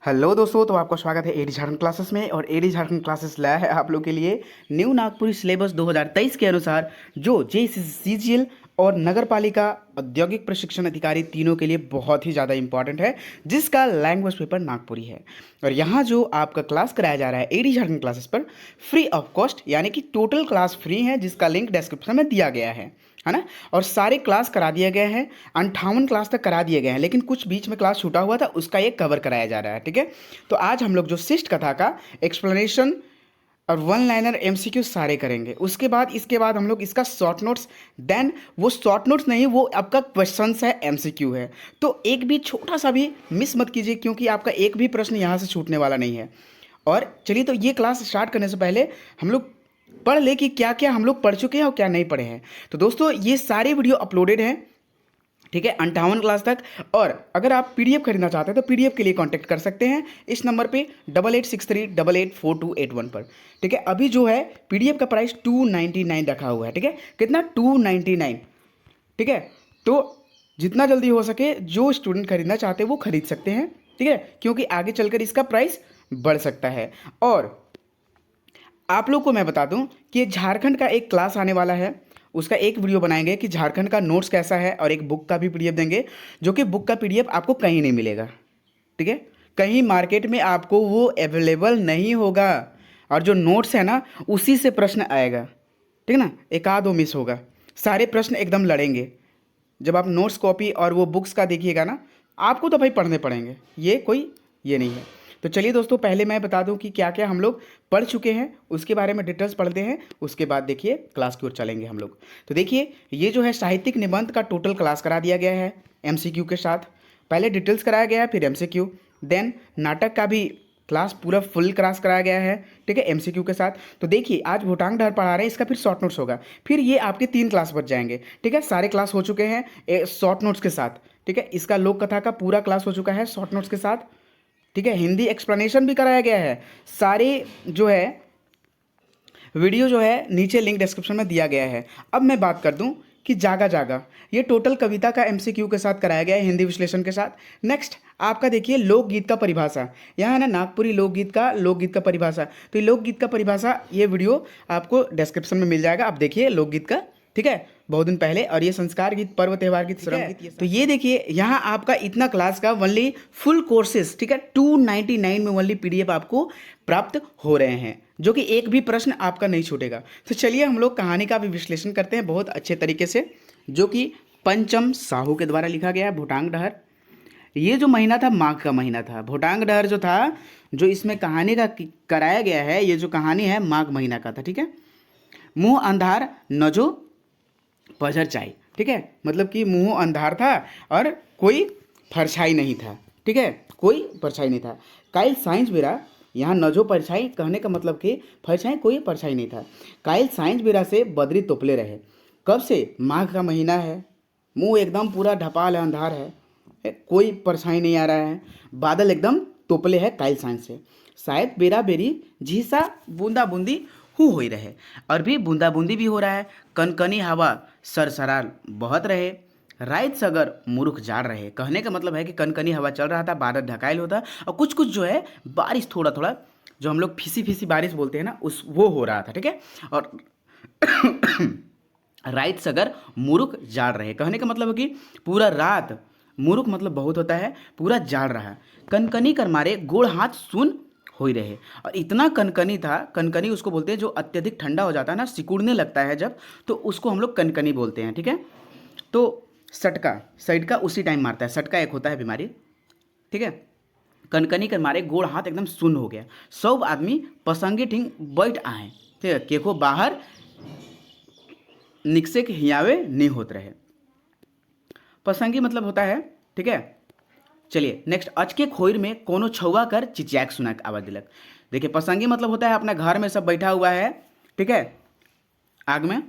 Hello दोस्तों, तो आपका स्वागत है एडी झारखंड क्लासेस में। और एडी झारखंड क्लासेस लाया है आप लोग के लिए न्यू नागपुरी सिलेबस 2023 के अनुसार, जो जेसीसीजीएल और नगर पालिका औद्योगिक प्रशिक्षण अधिकारी तीनों के लिए बहुत ही ज़्यादा इंपॉर्टेंट है, जिसका लैंग्वेज पेपर नागपुरी है। और यहाँ जो आपका क्लास कराया जा रहा है एडी झारखंड क्लासेस पर फ्री ऑफ कॉस्ट, यानी कि टोटल क्लास फ्री है, जिसका लिंक डिस्क्रिप्शन में दिया गया है ना। और सारे क्लास करा दिए गए हैं, 58 क्लास तक करा दिए गए हैं, लेकिन कुछ बीच में क्लास छूटा हुआ था, उसका ये कवर कराया जा रहा है। ठीक है, तो आज हम लोग जो शिष्ट कथा का एक्सप्लेनेशन और वन लाइनर एमसीक्यू सारे करेंगे। उसके बाद इसके बाद हम लोग इसका शॉर्ट नोट्स, देन वो शॉर्ट नोट्स नहीं, वो आपका क्वेश्चंस है, एमसीक्यू है। तो एक भी छोटा सा भी मिस मत कीजिए, क्योंकि आपका एक भी प्रश्न यहाँ से छूटने वाला नहीं है। और चलिए, तो ये क्लास स्टार्ट करने से पहले हम लोग पढ़ ले कि क्या क्या हम लोग पढ़ चुके हैं और क्या नहीं पढ़े हैं। तो दोस्तों, ये सारे वीडियो अपलोडेड हैं, ठीक है, 58 क्लास तक। और अगर आप पीडीएफ खरीदना चाहते हैं तो पीडीएफ के लिए कांटेक्ट कर सकते हैं इस नंबर पे 8863884281 पर। ठीक है, अभी जो है पीडीएफ का प्राइस 299 रखा हुआ है। ठीक है, कितना? 299। ठीक है, तो जितना जल्दी हो सके जो स्टूडेंट खरीदना चाहते हैं वो खरीद सकते हैं। ठीक है, क्योंकि आगे चलकर इसका प्राइस बढ़ सकता है। और आप लोग को मैं बता दूं कि झारखंड का एक क्लास आने वाला है, उसका एक वीडियो बनाएंगे कि झारखंड का नोट्स कैसा है, और एक बुक का भी पीडीएफ देंगे, जो कि बुक का पीडीएफ आपको कहीं नहीं मिलेगा। ठीक है, कहीं मार्केट में आपको वो अवेलेबल नहीं होगा। और जो नोट्स है ना, उसी से प्रश्न आएगा। ठीक है ना, एक आध दो मिस होगा, सारे प्रश्न एकदम लड़ेंगे। जब आप नोट्स कॉपी और वो बुक्स का देखिएगा ना, आपको तो भाई पढ़ने पड़ेंगे, ये नहीं है। तो चलिए दोस्तों, पहले मैं बता दूं कि क्या क्या हम लोग पढ़ चुके हैं, उसके बारे में डिटेल्स पढ़ते हैं। उसके बाद देखिए क्लास की ओर चलेंगे हम लोग। तो देखिए, ये जो है साहित्यिक निबंध का टोटल क्लास करा दिया गया है एमसीक्यू के साथ। पहले डिटेल्स कराया गया है, फिर एमसीक्यू, देन नाटक का भी क्लास पूरा फुल क्लास कराया गया है। ठीक है, एमसीक्यू के साथ। तो देखिए, आज भूटांग डहर पढ़ा रहे हैं, इसका फिर शॉर्ट नोट्स होगा, फिर ये आपके 3 क्लास बच जाएंगे। ठीक है, सारे क्लास हो चुके हैं शॉर्ट नोट्स के साथ। ठीक है, इसका लोक कथा का पूरा क्लास हो चुका है शॉर्ट नोट्स के साथ। ठीक है, हिंदी एक्सप्लेनेशन भी कराया गया है। सारे जो है वीडियो जो है नीचे लिंक डिस्क्रिप्शन में दिया गया है। अब मैं बात कर दूं कि जागा जागा, ये टोटल कविता का एमसीक्यू के साथ कराया गया है, हिंदी विश्लेषण के साथ। नेक्स्ट आपका देखिए लोकगीत का परिभाषा, यहाँ है ना नागपुरी लोकगीत का परिभाषा। तो ये लोकगीत का परिभाषा, ये वीडियो आपको डिस्क्रिप्शन में मिल जाएगा, आप देखिए लोकगीत का। ठीक है, बहुत दिन पहले। और ये संस्कार गीत, पर्व त्योहार गीत, श्रम गीत। तो ये देखिए, यहाँ आपका इतना क्लास का ओनली फुल कोर्सेज, ठीक है, 299 में ओनली पीडीएफ आपको प्राप्त हो रहे हैं, जो कि एक भी प्रश्न आपका नहीं छूटेगा। तो चलिए हम लोग कहानी का भी विश्लेषण करते हैं बहुत अच्छे तरीके से, जो कि पंचम साहू के द्वारा लिखा गया है। भूटांग डहर, ये जो महीना था माघ का महीना था। भूटांग डहर जो था, जो इसमें कहानी का कराया गया है, ये जो कहानी है माघ महीना का था। ठीक है, मुंह अंधार नजो पजर चाय। ठीक है, मतलब कि मुंह अंधार था और कोई परछाई नहीं था। ठीक है, कोई परछाई नहीं था। काइल साइंस बेरा, यहाँ नजो परछाई कहने का मतलब कि परछाई, कोई परछाई नहीं था। काइल साइंस बेरा से बदरी तोपले रहे। कब से? माघ का महीना है, मुंह एकदम पूरा ढपाल है, अंधार है, कोई परछाई नहीं आ रहा है, बादल एकदम तोपले है काइल साइंस से। शायद बेरा बेरी झीसा बूंदा बूंदी हो ही रहे, और भी बूंदा बूंदी भी हो रहा है। कनकनी हवा सरसरार बहत रहे, रात सगर मुरुख जाड़ रहे। कहने का मतलब है कि कनकनी हवा चल रहा था, बादल ढकायल होता, और कुछ कुछ जो है बारिश थोड़ा थोड़ा, जो हम लोग फीसी फीसी बारिश बोलते हैं ना, उस वो हो रहा था। ठीक है, और रात सगर मुरुख जाड़ रहे, कहने का मतलब है कि पूरा रात, मुरुख मतलब बहुत होता है, पूरा जाड़ रहा। कनकनी कर मारे गोड़ हाथ सुन हो ही रहे। और इतना कनकनी था, कनकनी उसको बोलते हैं जो अत्यधिक ठंडा हो जाता है ना, सिकुड़ने लगता है जब, तो उसको हम लोग कनकनी बोलते हैं। ठीक है, तो सटका उसी टाइम मारता है, सटका एक होता है बीमारी। ठीक है, कनकनी के मारे गोड़ हाथ एकदम सुन्न हो गया। सब आदमी पसंगे ठिंग बैठ आए। ठीक है, केको बाहर निकसे के हियावे नहीं होत रहे। पसंगी मतलब होता है। ठीक है, चलिए नेक्स्ट। अचके खोइर में कोनो छौआ कर चिचियाक सुना आवाज दिलक। देखिए, पसंगी मतलब होता है अपना घर में सब बैठा हुआ है, ठीक है, आग में।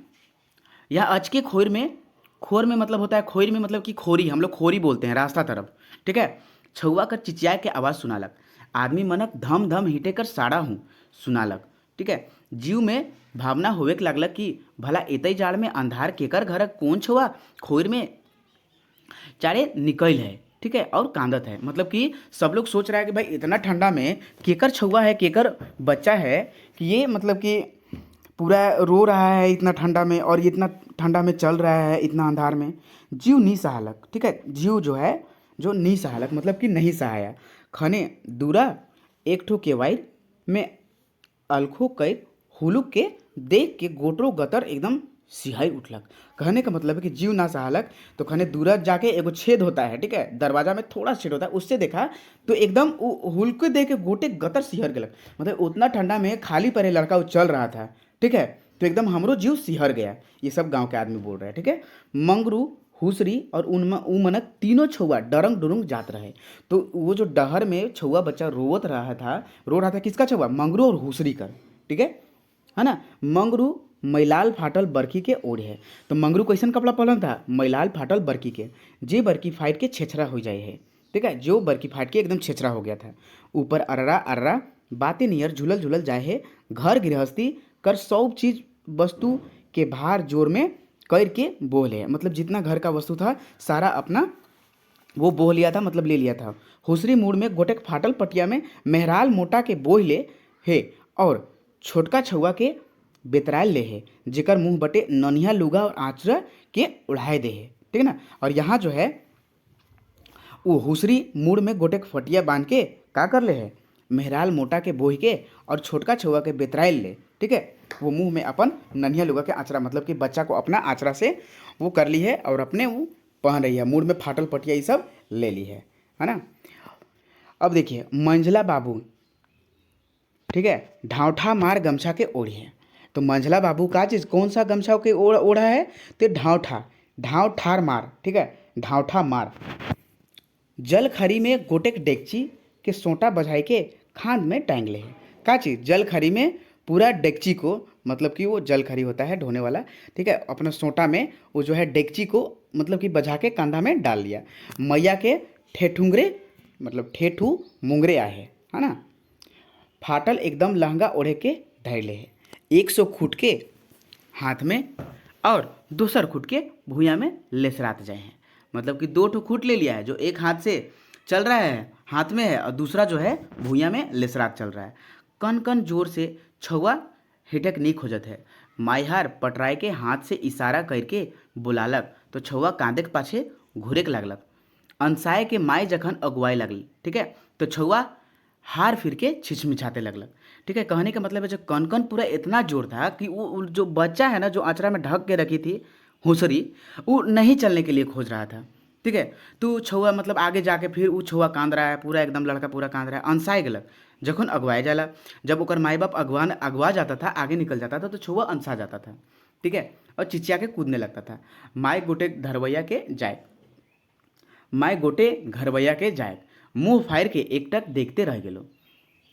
या अचके खोइर में, खोर में मतलब होता है, खोइर में मतलब कि खोरी, हम लोग खोरी बोलते हैं रास्ता तरफ। ठीक है, छौआ कर चिचिया के आवाज़ सुनालक। आदमी मनक धम धम हिटे कर साड़ा हूँ सुनालक। ठीक है, जीव में भावना होवे के लागलक कि भला एतई जाड़ में अंधार केकर घर कौन छौआ खोइर में चारे निकल है। ठीक है, और कांदत है। मतलब कि सब लोग सोच रहा है कि भाई इतना ठंडा में केकर छुआ है, केकर बच्चा है कि ये मतलब कि पूरा रो रहा है इतना ठंडा में, और ये इतना ठंडा में चल रहा है इतना अंधार में। जीव नी सहालक, ठीक है, जीव जो है जो नी सहालक मतलब कि नहीं सहाया। खने दूरा एक ठो केवाई में अलखो कई हुलुक के देख के गोटरो गतर एकदम सिहाई उठलक। कहने का मतलब है कि जीव ना सहालक, तो खने दूर जाके एगो छेद होता है, ठीक है, दरवाजा में थोड़ा छेद होता है, उससे देखा तो एकदम हुलके देख के गोटे गतर सिहर गलक। मतलब उतना ठंडा में खाली परे लड़का वो चल रहा था, ठीक है, तो एकदम हमरो जीव सिहर गया। ये सब गांव के आदमी बोल रहे हैं, ठीक है। मंगरू हुसरी और उमनक तीनों छुआ डरंग डुरुंग जात रहे। तो वो जो डहर में छुआ बच्चा रो रहा था किसका छुआ? मंगरू और हुसरी कर, ठीक है ना। मंगरू मैलाल फाटल बरखी के ओढ़ है। तो मंगरू कैसन कपड़ा पहनल था? मैलाल फाटल बरखी के, जे बरखी फाइट के छेछरा हो जाए है, ठीक है, जो बरखी फाइट के एकदम छेछरा हो गया था। ऊपर अर्रा अर्रा बातें नियर झुलल झुलल जाए है। घर गृहस्थी कर सब चीज वस्तु के भार जोर में करके बोल है। मतलब जितना घर का वस्तु था सारा अपना वो बोह लिया था, मतलब ले लिया था। हुसरी मूड में गोटेक फाटल पटिया में मेहराल मोटा के बोह ले है, और छोटका छुआ के बेतराल ले है, जेकर मुंह बटे ननिया लुगा और आँचरा के उड़ाए दे है, ठीक है ना। और यहाँ जो है वो हुसरी मूड में गोटेक फटिया बांध के का कर ले है, मेहराल मोटा के बोह के और छोटका छुआ के बेतराइल ले, ठीक है, वो मुंह में अपन ननिया लुगा के आँचरा मतलब कि बच्चा को अपना आँचरा से वो कर ली है और अपने वो पहन रही है। मूड में फाटल पटिया ये सब ले ली है ना। अब देखिए मंझला बाबू, ठीक है, ढांवठा मार गमछा के ओढ़ी है। तो मंझला बाबू का चीज़ कौन सा गमछा के ओढ़ा है? तो ढांवठा, ढांव ठार मार, ठीक है, ढांवठा मार। जल खरी में गोटेक डेगची के सोटा बजाई के खांद में टांग ले है। का चीज़? जल खरी में पूरा डेगची को, मतलब कि वो जल खरी होता है ढोने वाला, ठीक है, अपना सोटा में वो जो है डेगची को मतलब कि बजा के कंधा में डाल लिया। मैया के ठेठुंगरे मतलब ठेठू मुंगरे आए है ना। फाटल एकदम लहंगा ओढ़े के धैले है। 100 खूट के हाथ में और दूसर खूट के भूया में लेसरात जाए हैं। मतलब कि 2 ठो खूट ले लिया है, जो एक हाथ से चल रहा है हाथ में है और दूसरा जो है भूया में लेसरात चल रहा है। कन कन जोर से छुआ हिटक नी खोजत है। माइहार पटराय के हाथ से इशारा करके बुलालक, तो छुआ कांदे के पाछे घूरे के लगलक। अनसाय के माई जखन अगुवाई लगली, ठीक है, तो छुआ हार फिर के छिछमिछाते लगलक, ठीक है। कहने का मतलब है जो कनकन पूरा इतना जोर था कि वो जो बच्चा है ना, जो आँचरा में ढक के रखी थी हुसरी, वो नहीं चलने के लिए खोज रहा था, ठीक है। तो छुआ मतलब आगे जाके फिर वो छुआ कांद रहा है, पूरा एकदम लड़का पूरा कांद रहा है। अनसाए गलक जखन अगवाए जाला, जब ओकर माई बाप अगवा जाता था, आगे निकल जाता था, तो छुआ अनसा जाता था, ठीक है, और चिचिया के कूदने लगता था। माई गोटे घरवैया के जाए, माई गोटे घरवैया के जाए, मुंह फाड़ के एकटक देखते रह गेलो,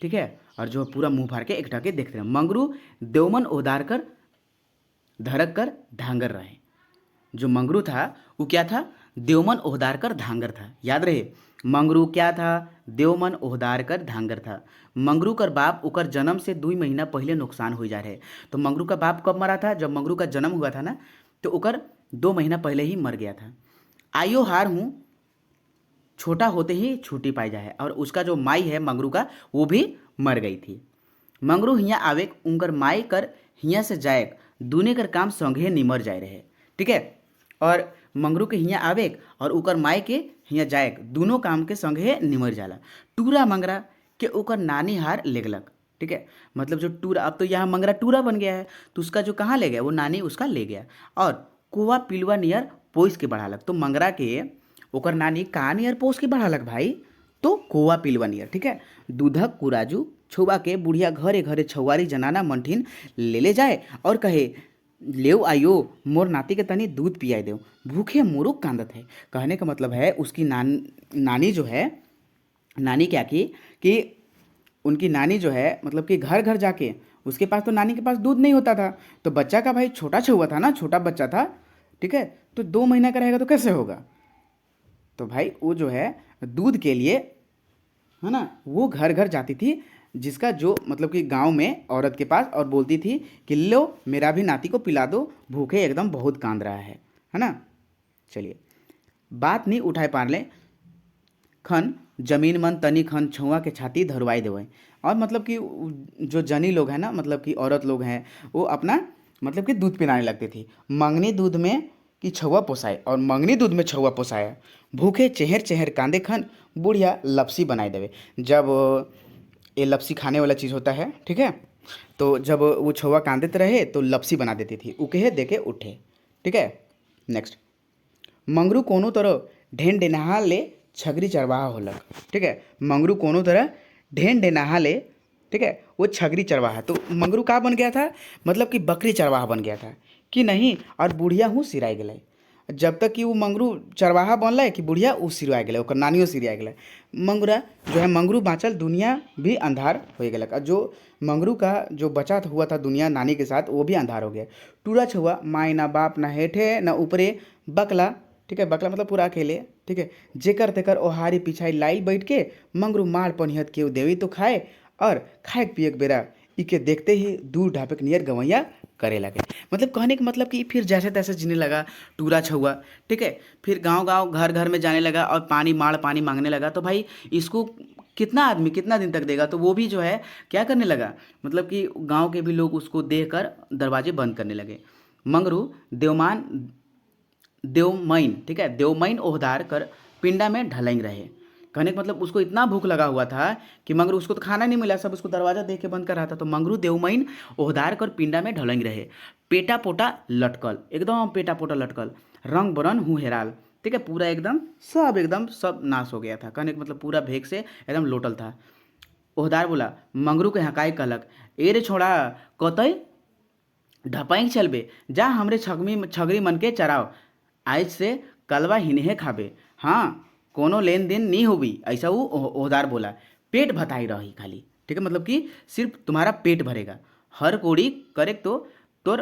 ठीक है, और जो पूरा मुंह फाड़ के एकटक के देखते रहे। मंगरू देवमन ओदार कर धरक कर धांगर रहे। जो मंगरू था वो क्या था? देवमन ओहदार कर धांगर था। याद रहे, मंगरू क्या था? देवमन ओहदार कर धांगर था। मंगरू कर बाप उकर जन्म से 2 महीना पहले नुकसान हो जा रहे। तो मंगरू का बाप कब मरा था? जब मंगरू का जन्म हुआ था ना, तो उकर 2 महीना पहले ही मर गया था। आयो हार हूँ, छोटा होते ही छुट्टी पाई जाए। और उसका जो माई है मंगरू का, वो भी मर गई थी। मंगरू हियाँ आवे उनकर माई कर हियाँ से जाए, दूने कर काम संगे निमर जाए रहे, ठीक है। और मंगरू के हियाँ आवे और उकर माई के हियाँ जाए, दोनों काम के संगे निमर जाला। टूरा मंगरा के उकर नानी हार लेगलक, ठीक है। मतलब जो टूरा, अब तो यहाँ मंगरा टूरा बन गया है, तो उसका जो कहाँ ले गया, वो नानी उसका ले गया। और कुआ पिलवा नियर पोइस के बढ़ालक। तो मंगरा के ओकर नानी कहाँ नियर पोस के बढ़ालक भाई? तो कोवा पिलवा नियर, ठीक है। दूधक कुराजू छुआ के बुढ़िया घरे घरे छुआरी जनाना मंठिन ले जाए और कहे, लेव आयो मोर नाती के तनी दूध पियाई दो, भूखे मोरुक कांदत है। कहने का मतलब है उसकी नानी जो है, नानी क्या की कि उनकी नानी जो है मतलब कि घर घर जाके, उसके पास तो नानी के पास दूध नहीं होता था, तो बच्चा का भाई छोटा छुआ था ना, छोटा बच्चा था, ठीक है, तो 2 महीना का रहेगा तो कैसे होगा? तो भाई वो जो है दूध के लिए, है ना, वो घर घर जाती थी, जिसका जो मतलब कि गांव में औरत के पास, और बोलती थी कि लो मेरा भी नाती को पिला दो, भूखे एकदम बहुत कांद रहा है ना। चलिए, बात नहीं उठाए पार ले, खन जमीन मन तनी खन छुआ के छाती धरवाई देवे। और मतलब कि जो जनी लोग हैं ना, मतलब कि औरत लोग हैं, वो अपना मतलब कि दूध पिलाने लगती थी। मंगनी दूध में कि छुआ पोसाए और मंगनी दूध में छुआ पोसाया, भूखे चेहर चेहर कांदे खन बुढ़िया लपसी बनाए देवे। जब ये लपसी खाने वाला चीज़ होता है, ठीक है, तो जब वो छुआ कांदते रहे तो लपसी बना देती थी, उके दे के उठे। ठीक है, नेक्स्ट, मंगरू कोनो तरह ढेन डेनहा ले छगरी चरवाहा होलक। ठीक है, मंगरू कोनो तरह ढेन डेनहा ले, ठीक है, वो छगरी चरवाहा। तो मंगरू का बन गया था, मतलब कि बकरी चरवाहा बन गया था कि नहीं। और बुढ़िया हूँ सिराय गए। जब तक कि वो मंगरू चरवाहा बनल कि बुढ़िया उ सिरवा गए, ओकर नानियो सिरिया गए। मंगूरा जो है, मंगरू बाँचल, दुनिया भी अंधार हो गया। जो मंगरू का जो बचा हुआ था दुनिया नानी के साथ, वो भी अंधार हो गया। टूरा छुआ माई ना बाप ना हेठे ना ऊपरे, बकला, ठीक है, बकला मतलब पूरा अकेले। ठीक है, जेकर तेकर ओहारी पिछाई लाइल बैठ के मंगरू मार पनिहत के देवी तो खाए, और खाए पिए के बेरा इके देखते ही दूर ढापक नियर गवैया करे लगे। मतलब कहने का मतलब कि फिर जैसे तैसे जीने लगा टूरा छुआ। ठीक है, फिर गांव गांव घर घर में जाने लगा और पानी माड़ पानी मांगने लगा। तो भाई इसको कितना आदमी कितना दिन तक देगा, तो वो भी जो है क्या करने लगा, मतलब कि गांव के भी लोग उसको देख कर दरवाजे बंद करने लगे। मंगरू देवमैन, ठीक है, देवमैन ओहदार कर पिंडा में ढलेंग रहे। कहने का मतलब उसको इतना भूख लगा हुआ था कि मंगरू, उसको तो खाना नहीं मिला, सब उसको दरवाजा देख के बंद कर रहा था। तो मंगरू देवमैन ओहदार कर पिंडा में ढलेंग रहे। पेटा पोटा लटकल, एकदम पेटा पोटा लटकल, रंग बरन हूँ हेराल। ठीक है, पूरा एकदम सब नाश हो गया था। कहने का मतलब पूरा भेग से एकदम लोटल था। ओहदार बोला, मंगरू के हकाई कहलक, ए रे छोड़ा, कतई ढपाई चलबे, जा हमरे छगरी मन के चराव, आज से कलवा हिन्हे खाबे। हाँ, कोनो लेन देन नहीं होगी, ऐसा वो ओहदार बोला। पेट भताई रही खाली। ठीक है, मतलब कि सिर्फ तुम्हारा पेट भरेगा, हर कोड़ी करे तो तोर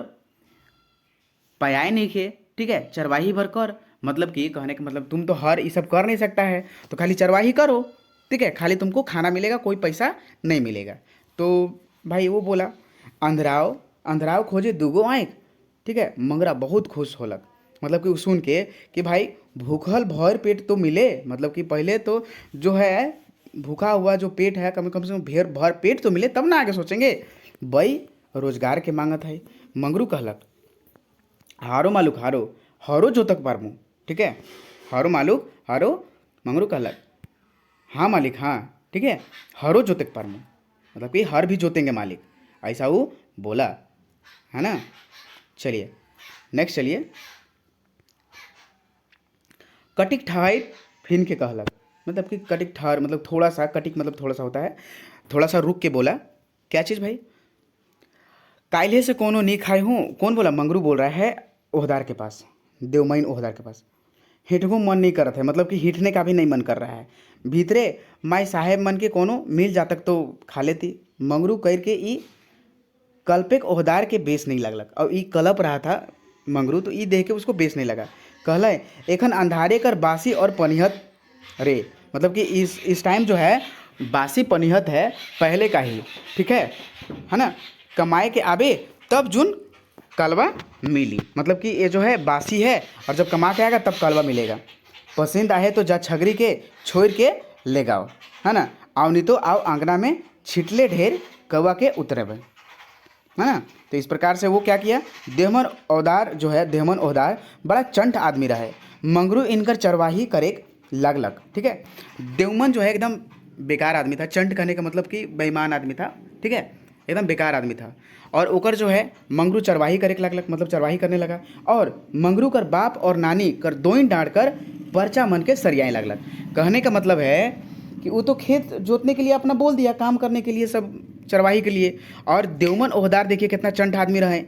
पयाए नहीं खे। ठीक है, चरवाही भर कर, मतलब कि कहने का मतलब तुम तो हर ये सब कर नहीं सकता है, तो खाली चरवाही करो। ठीक है, खाली तुमको खाना मिलेगा, कोई पैसा नहीं मिलेगा। तो भाई वो बोला, अंधराव अंधराव खोजे दूगो आँख। ठीक है, मंगरा बहुत खुश होलक, मतलब कि सुन के कि भाई भूखल भर पेट तो मिले, मतलब कि पहले तो जो है भूखा हुआ जो पेट है कम से कम भेर भर पेट तो मिले, तब ना आगे सोचेंगे। भाई रोजगार के मांगत है। मंगरू कहलक, हारो मालूक हारो, हरो जोतक पारमू। ठीक है, हारो मालूक हारो, मंगरू कहलक, हाँ मालिक हाँ, ठीक है, हरो जोतक पारमू, मतलब कि हर भी जोतेंगे मालिक, ऐसा वो बोला है ना। चलिए नेक्स्ट, चलिए, कटिक ठहाई फिन के कहलक, मतलब कि कटिक ठहर मतलब थोड़ा सा, कटिक मतलब थोड़ा सा होता है, थोड़ा सा रुक के बोला। क्या चीज़ भाई, कायले से कोनो नहीं खाई हूँ। कौन बोला, मंगरू बोल रहा है ओहदार के पास, देवमैन ओहदार के पास। हिटको मन नहीं करत है, मतलब कि हिटने का भी नहीं मन कर रहा है। भीतरे माई साहेब मन के कोनो मिल जातक तो खा लेती। मंगरू कह के ई कल्पेक ओहदार के बेस नहीं लगलक, और ई कलप रहा था मंगरू, तो ई देख के उसको बेस नहीं लगा। कहला, एखन अंधारे कर बासी और पनिहत रे, मतलब कि इस टाइम जो है बासी पनिहत है पहले का ही। ठीक है ना, कमाए के आबे तब जुन कलवा मिली, मतलब कि ये जो है बासी है, और जब कमा के आएगा तब कलवा मिलेगा। पसंद आए तो जा छगरी के छोड़ के ले गाओ, है ना, आओ नहीं तो आओ आंगना में छिटले ढेर कौवा के उतरेबे, है ना। तो इस प्रकार से वो क्या किया, देहमन ओहदार जो है, देहमन ओहदार बड़ा चंट आदमी रहे। मंगरू इनकर चरवाही करे लगलक। ठीक है, देवमन जो है एकदम बेकार आदमी था। चंट कहने का मतलब कि बेईमान आदमी था। ठीक है, एकदम बेकार आदमी था। और ओकर जो है मंगरू चरवाही करे लगलक, मतलब चरवाही करने लगा। और मंगरू कर बाप और नानी कर दोइन डांट कर पर्चा मन के सरियाए लगलक। कहने का मतलब है कि वो तो खेत जोतने के लिए अपना बोल दिया, काम करने के लिए, सब चरवाही के लिए। और देवमन ओहदार देखिए कितना चंट आदमी रहे।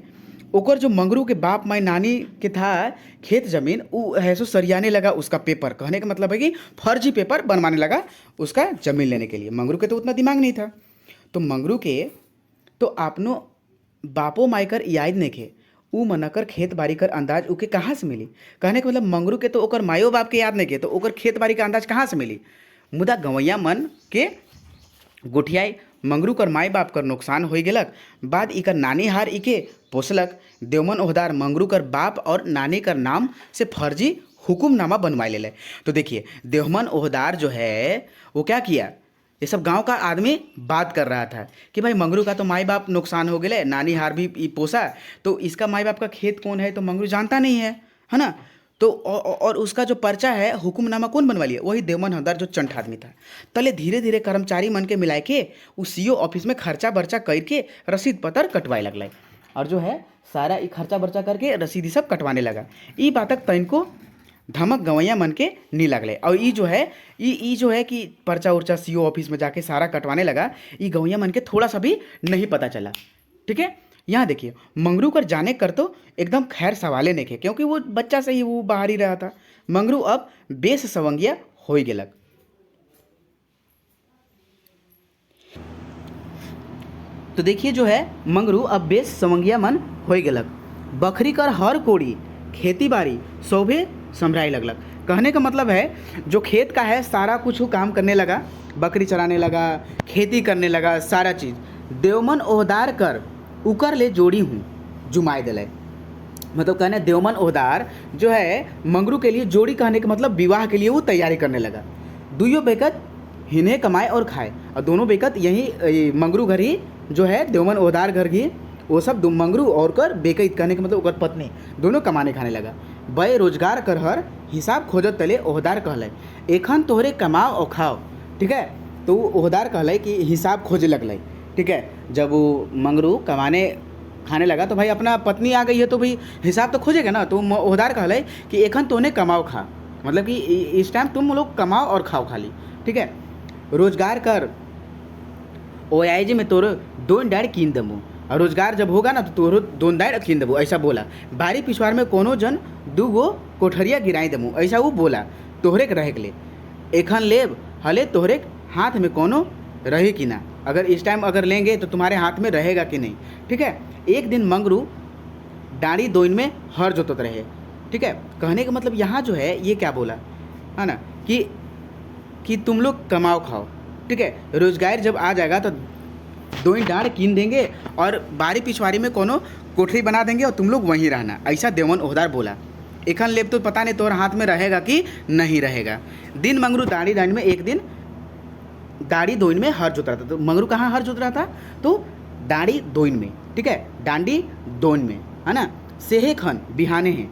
ओकर जो मंगरू के बाप माई नानी के था खेत जमीन, वो है सो सरियाने लगा उसका पेपर। कहने का मतलब है कि फर्जी पेपर बनवाने लगा उसका जमीन लेने के लिए। मंगरू के तो उतना दिमाग नहीं था। तो मंगरू के तो आपनो बापो मायकर याद नहीं खे, ऊ मनकर खेत बाड़ी कर अंदाज उके कहाँ से मिली। कहने का मतलब मंगरू के तो ओकर मायो बाप के याद नहीं के, तो ओकर खेत बाड़ी का अंदाज कहाँ से मिली। मुदा गवैया मन के गोठियाई मंगरू कर माई बाप कर नुकसान हो गेलक, बाद इकर नानी हार इके पोसलक। देवमन ओहदार मंगरू कर बाप और नानी कर नाम से फर्जी हुकुमनामा बनवाए ले। तो देखिए देवमन ओहदार जो है वो क्या किया, ये सब गांव का आदमी बात कर रहा था कि भाई मंगरू का तो माई बाप नुकसान हो गए, नानी हार भी पोसा, तो इसका माई बाप का खेत कौन है तो मंगरू जानता नहीं है ना। तो और उसका जो पर्चा है हुकुमनामा कौन बनवा लिया, वही देवमन हवलदार जो चंट आदमी था। तले धीरे धीरे कर्मचारी मन के मिलाए के उस सीओ ऑफिस में खर्चा बर्चा करके रसीद पत्र कटवाए लगल, और जो है सारा खर्चा बर्चा करके रसीद सब कटवाने लगा। ई बातक तैन को धमक गवैया मन के नहीं लगले, और ई जो है कि पर्चा उर्चा सीओ ऑफिस में जाके सारा कटवाने लगा, ई गवैया मन के थोड़ा सा भी नहीं पता चला। ठीक है, यहाँ देखिए मंगरू कर जाने कर तो एकदम खैर सवाले नहीं थे, क्योंकि वो बच्चा से ही वो बाहर ही रहा था। मंगरू अब बेस सवंगिया हो ही गेलक। तो देखिए जो है मंगरू अब बेस सवंगिया मन हो ही गेलक। बकरी कर हर कोड़ी खेती बाड़ी शोभे संभराई लगलक। कहने का मतलब है जो खेत का है सारा कुछ काम करने लगा, बकरी चराने लगा, खेती करने लगा, सारा चीज़ देवमन ओहदार कर उकर ले जोड़ी हूँ जुमाए दिले। मतलब कहने देवमन ओहदार जो है मंगरू के लिए जोड़ी, कहने का मतलब विवाह के लिए वो तैयारी करने लगा। दुइयों बेकत हिन्हे कमाए और खाए, और दोनों बेकत यही मंगरू घर ही जो है देवमन ओहदार घर ही वो सब मंगरू और कर बेकत, कहने का मतलब ओकर पत्नी दोनों कमाने खाने लगा। बे रोजगार कर हर हिसाब खोजत तले ओहदार कहले एखन तोहरे कमाओ और खाओ। ठीक है, तो ओहदार कहले कि हिसाब खोजे लगल। ठीक है, जब वो मंगरू कमाने खाने लगा तो भाई अपना पत्नी आ गई है तो भाई हिसाब तो खोजेगा ना। तो ओहदार कहले कि एखन तोहने कमाओ खा, मतलब कि इस टाइम तुम लोग कमाओ और खाओ खाली। ठीक है, रोजगार कर ओयाजी में तोर दोन डाड़ कीन दमू, और रोजगार जब होगा ना तो तोरो दोन दाड़ कीन देबू, ऐसा बोला। बारी पिछवाड़ में कोनो जन दू गो कोठरिया गिराई दमू, ऐसा वो बोला। तोहरे के रहे के लिए एखन लेब हले तोहरे हाथ में कोनो रहे कि ना, अगर इस टाइम अगर लेंगे तो तुम्हारे हाथ में रहेगा कि नहीं। ठीक है, एक दिन मंगरू डाड़ी दोइन में हर जोतत रहे। ठीक है, कहने का मतलब यहाँ जो है ये क्या बोला है ना कि तुम लोग कमाओ खाओ। ठीक है, रोजगार जब आ जाएगा तो दोइन डाड़ कीन देंगे और बारी पिछवाड़ी में कोनो कोठरी बना देंगे और तुम लोग वहीं रहना, ऐसा देवमन ओहदार बोला। एखन लेब तो पता नहीं तोहर हाथ में रहेगा कि नहीं रहेगा। दिन मंगरू दाढ़ी दांड में एक दिन दाढ़ी दोइन में हर जोत रहा था। तो मंगरू कहाँ हर जोत रहा था, तो दाढ़ी दोइन में। ठीक है, डांडी दोइन में, है ना। सेहे खन बिहाने हैं,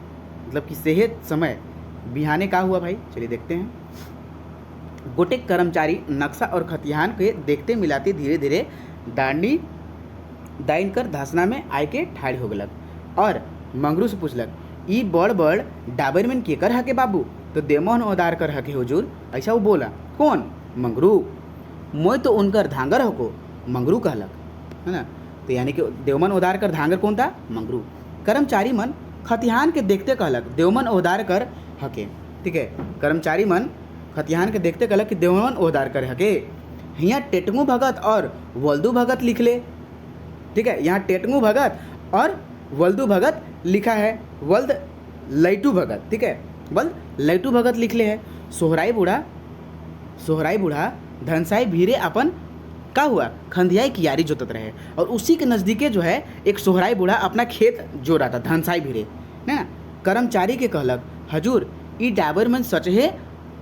मतलब कि सेहे समय बिहाने का हुआ भाई, चलिए देखते हैं। गोटेक कर्मचारी नक्शा और खतिहान के देखते मिलाते धीरे धीरे दांडी दाइन कर धासना में आय के ठाड़ी हो गलक, और मंगरू से पूछलक ई बड़ बड़ डाबरमैन केकर हके बाबू। तो देवमन ओहदार कर हके हुजूर, ऐसा वो बोला। कौन? मंगरू। मोय तो उनकर धांगर हको, मंगरू कहलक, है ना। तो यानी कि देवमन ओहदार कर धांगर कौन था? मंगरू। कर्मचारी मन खतिहान के देखते कहलक देवमन ओहदार कर हके। ठीक है, कर्मचारी मन खतिहान के देखते कहलक कि देवमन ओहदार कर हके। यहाँ टेटंगू भगत और वल्दू भगत लिख ले। ठीक है, यहाँ टेटंगू भगत और वल्दू भगत लिखा है, वल्द लैटू भगत। ठीक है, वल्द लैटू भगत लिख ले है। सोहराई बूढ़ा धनसाई भीरे अपन का हुआ खंधियाई की यारी जोतत रहे, और उसी के नज़दीके जो है एक सोहराई बूढ़ा अपना खेत जो रहा था धनसाई भीरे ना। कर्मचारी के कहलक हजूर ई डाबरमैन सचहे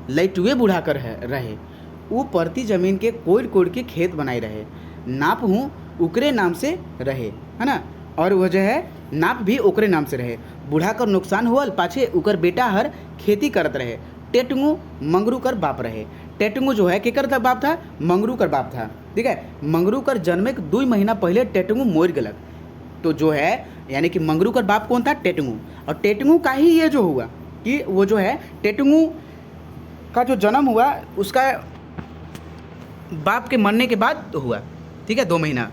लैटुए बूढ़ा कर रहे, वो परती जमीन के कोड़ कोड़ के खेत बनाई रहे, नाप हूँ उकरे नाम से रहे, है ना। और वह जो है नाप भी ओकरे नाम से रहे। बूढ़ा कर नुकसान हुआ पाछे उकर बेटा हर खेती करत रहे। टेटंगू मंगरू कर बाप रहे। टेटंगू जो है केकर था बाप था? मंगरू कर बाप था। ठीक है, मंगरू कर जन्मे के 2 महीना पहले टेटंगू मोर गलक। तो जो है यानी कि मंगरू कर बाप कौन था? टेटंगू। और टेटंगू का ही ये जो हुआ कि वो जो है टेटंगू का जो जन्म हुआ उसका बाप के मरने के बाद हुआ। ठीक है, 2 महीना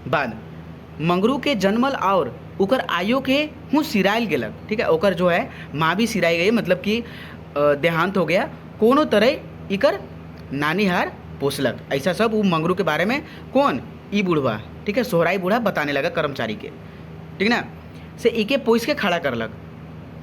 बाद मंगरू के जन्मल और उकर आयु के हूँ सिराइल गेलक। ठीक है, ओकर जो है माँ भी सिराई गई, मतलब कि देहांत हो गया। कोनो तरह इकर नानीहार पोसलक। ऐसा सब वो मंगरू के बारे में कौन? ई बूढ़वा। ठीक है, सोहराई बूढ़ा बताने लगा कर्मचारी के। ठीक ना, से इके पोस के खड़ा करलक।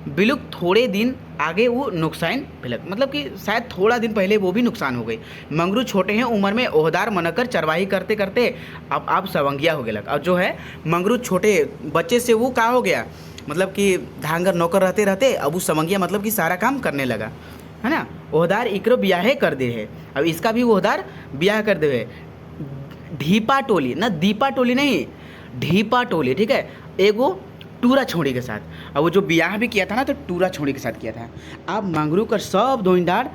बिलुक थोड़े दिन आगे वो नुकसान भेलक, मतलब कि शायद थोड़ा दिन पहले वो भी नुकसान हो गई। मंगरू छोटे हैं उम्र में ओहदार मनकर चरवाही करते करते अब सवंगिया हो गलक। और जो है मंगरू छोटे बच्चे से वो का हो गया, मतलब कि धांगर नौकर रहते रहते अब उस समंगिया मतलब कि सारा काम करने लगा, है ना। ओहदार इकरो ब्याहे कर दे है, अब इसका भी ओहदार ब्याह कर दे है। ढीपा टोली ना, दीपा टोली नहीं, ढीपा टोली, ठीक है, एगो टूरा छोड़ी के साथ। अब वो जो ब्याह भी किया था ना तो टूरा छोड़ी के साथ किया था। अब मंगरू कर सब दोइंदार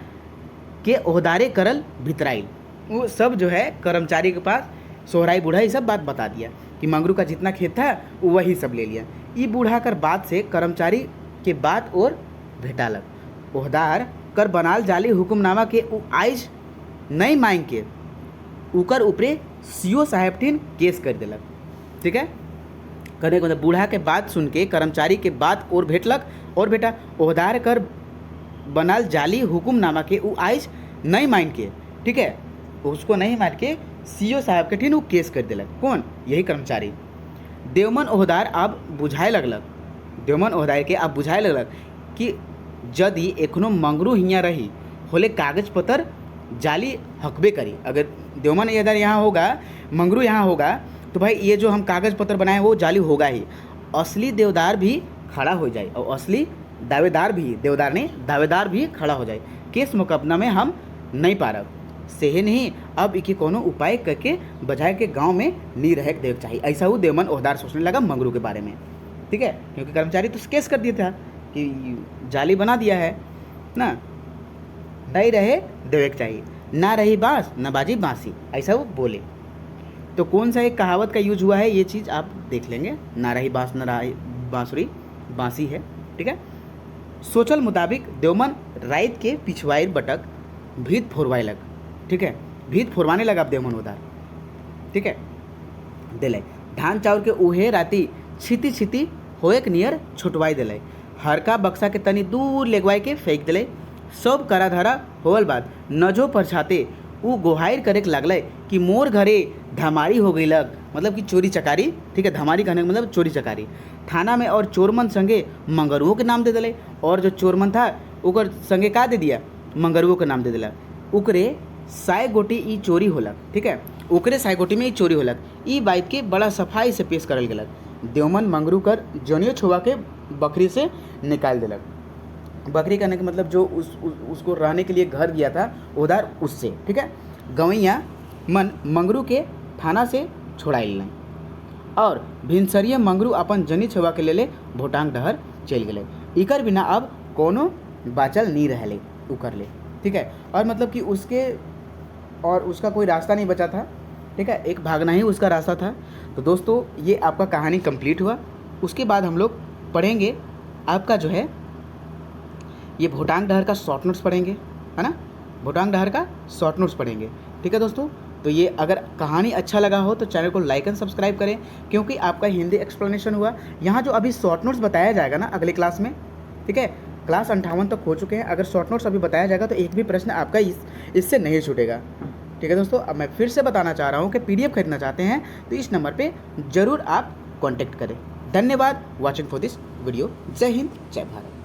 के ओहदारे करल भितराइल, वो सब जो है कर्मचारी के पास सोहराई बूढ़ा ये सब बात बता दिया कि मंगरू का जितना खेत था वो वही सब ले लिया। ये बूढ़ा कर बात से कर्मचारी के बात और भेटालक। ओहदार कर बनाल जाली हुक्मनामा के उ आइज नहीं मांग के उकर ऊपरे सीओ साहेब टीन केस कर दिलक, ठीक है। करने को बूढ़ा के बात सुन के कर्मचारी के बात और भेटलक और बेटा ओहदार कर बनाल जाली हुक्मनामा के उ आइज नहीं मान के, ठीक है, उसको नहीं मान के सीओ साहब के ठीन वो केस कर दिलक। कौन? यही कर्मचारी। देवमन ओहदार अब बुझाए लगलक, देवमन ओहदार के अब बुझाए लगलक कि यदि एखनो मंगरू हियाँ रही होले कागज पत्र जाली हकबे करी। अगर देवमन ओहदार यहाँ होगा, मंगरू यहाँ होगा, तो भाई ये जो हम कागज पत्र बनाए वो जाली होगा ही। असली देवदार भी खड़ा हो जाए और असली दावेदार भी, देवदार ने दावेदार भी खड़ा हो जाए। केस मुकदमा में हम नहीं पारब सेहे नहीं, अब इके कोनो उपाय करके बजाय के गांव में नहीं रह देव चाहिए। ऐसा वो देवमन ओहदार सोचने लगा मंगरू के बारे में, ठीक है, क्योंकि कर्मचारी तो केस कर दिया था कि जाली बना दिया है ना, नहीं रहे देवे चाहिए, ना रही बांस ना बाजी बांसी, ऐसा वो बोले। तो कौन सा एक कहावत का यूज हुआ है ये चीज़ आप देख लेंगे। ना रही बांस ना रही बांसुरी बांसी है, ठीक है। सोचल मुताबिक देवमन रात के पिछवाई बटक भीत फोरवाए लग, ठीक है, भीत फोरवाने लगा अब देवमन उधार, ठीक है। दिले धान चाउर के उहे राती छिती छिती होएक नियर छुटवाई दिले, हरका बक्सा के तनी दूर लेगवाई के फेंक दिले। सब करा धरा होल बाद नजो पर छाते उ गोहाइर करे लगल कि मोर घरे धमारी हो गई लग, मतलब कि चोरी चकारी, ठीक है, धमारी कहने का मतलब चोरी चकारी। थाना में और चोरमन संगे मंगरुओं के नाम दे दिले, और जो चोरमन था ओकर संगे का दे दिया, मंगरुओं के नाम दे दिला। उकरे 100 गोटी ई चोरी होलक, ठीक है, उकरे 100 गोटी में ई चोरी होलक। ई बात के बड़ा सफाई से पेश करल गेलक। देवमन मंगरू कर जनियो छुआ के बकरी से निकाल दिलक। बकरी कहने का मतलब जो उसको रहने के लिए घर दिया था उधर उससे, ठीक है। गवैया मन मंगरू के थाना से छोड़ाइल नहीं, और भिनसरिये मंगरू अपन जनी छुआ के ले भोटांग डहर चल गए। इकर बिना अब कोनो बाचल नहीं रहले उकर ले, ठीक है। और मतलब कि उसके और उसका कोई रास्ता नहीं बचा था, ठीक है, एक भागना ही उसका रास्ता था। तो दोस्तों ये आपका कहानी कंप्लीट हुआ। उसके बाद हम लोग पढ़ेंगे आपका जो है ये भोटांग डहर का शॉर्ट नोट्स पढ़ेंगे, है ना, भोटांग डहर का शॉर्ट नोट्स पढ़ेंगे, ठीक है दोस्तों। तो ये अगर कहानी अच्छा लगा हो तो चैनल को लाइक एंड सब्सक्राइब करें, क्योंकि आपका हिंदी एक्सप्लेनेशन हुआ। यहाँ जो अभी शॉर्ट नोट्स बताया जाएगा ना अगले क्लास में, ठीक है, क्लास 58 तक हो चुके हैं। अगर शॉर्ट नोट्स अभी बताया जाएगा तो एक भी प्रश्न आपका इससे नहीं छूटेगा, ठीक है दोस्तों। अब मैं फिर से बताना चाह रहा हूँ कि PDF खरीदना चाहते हैं तो इस नंबर पर ज़रूर आप कॉन्टैक्ट करें। धन्यवाद वॉचिंग फॉर दिस वीडियो। जय हिंद, जय भारत।